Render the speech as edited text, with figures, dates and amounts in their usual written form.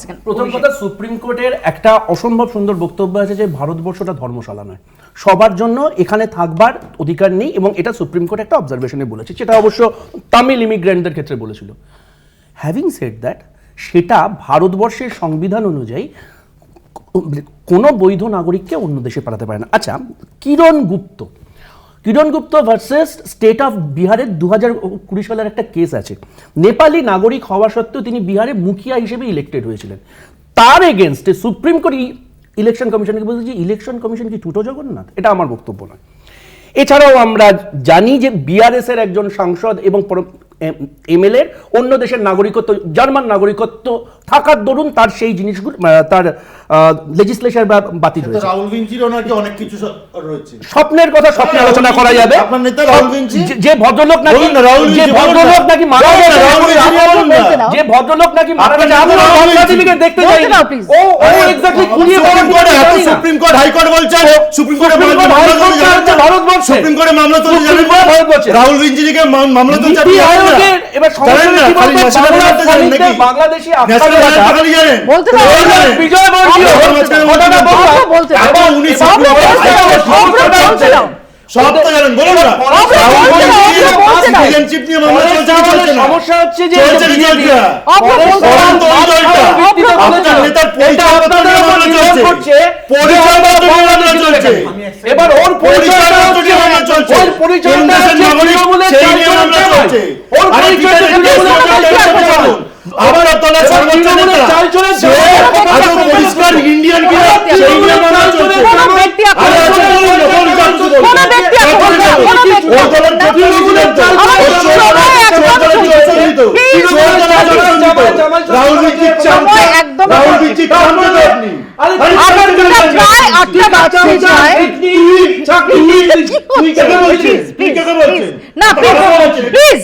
Second. প্রথম কথা, supreme কোর্টের একটা অসম্ভব সুন্দর বক্তব্য আছে যে ভারতবর্ষটা ধর্মশালা নয়, সবার জন্য এখানে থাকবার অধিকার নেই, এবং এটা সুপ্রিম কোর্ট একটা অবজারভেশনে বলেছে, সেটা অবশ্য তামিল ইমিগ্রেন্টদের ক্ষেত্রে বলেছিল। হ্যাভিং সেড দ্যাট, সেটা ভারতবর্ষের সংবিধান অনুযায়ী কোনো বৈধ নাগরিককে অন্য দেশে পাঠাতে পারে না। আচ্ছা, কিরণ গুপ্ত ভার্সেস স্টেট অফ বিহারের 2020 সালের একটা কেস আছে। নেপালি নাগরিক হওয়া সত্ত্বেও তিনি বিহারে মুখিয়া হিসেবে ইলেক্টেড হয়েছিলেন। তার এগেনস্টে সুপ্রিম কোর্ট ইলেকশন কমিশনকে বলছে যে ইলেকশন কমিশন কি টুটো জগন্নাথ? এটা আমার বক্তব্য নয়। এছাড়াও আমরা জানি যে বিআরএস এর একজন সাংসদ এবং এমএলএ অন্য দেশের নাগরিকত্ব, জার্মান নাগরিকত্ব থাকার দরুন তার সেই জিনিসগুলো, তার লেজিসলেশন বাতিল হয়েছে। রাহুল ভিঞ্চিরও নাকি অনেক কিছু রয়েছে। স্বপ্নের কথা স্বপ্নে আলোচনা করা যাবে। আপনার নেতা রাহুল ভিঞ্চি, যে ভদ্রলোক নাকি মারা গেছে, যে ভদ্রলোক নাকি মারা গেছে, আমরা সার্টিফিকেট দেখতে চাই না। ও এক্স্যাক্টলি খুঁজে পাওয়া যায়। সুপ্রিম কোর্ট হাইকোর্ট বলছে, সুপ্রিম কোর্টে ভারতবর্ষ, সুপ্রিম কোর্টে মামলা চলছে, জানেন না? রাহুল ভিঞ্চিকে মামলা চলছে। এবার বাংলাদেশি বলতে না, বিজয় বলছি সব তো জানেন, বলুন না। সমস্যা হচ্ছে যে এবার ওর পরিচয়টা ইন্ডিয়ান না, প্লিজ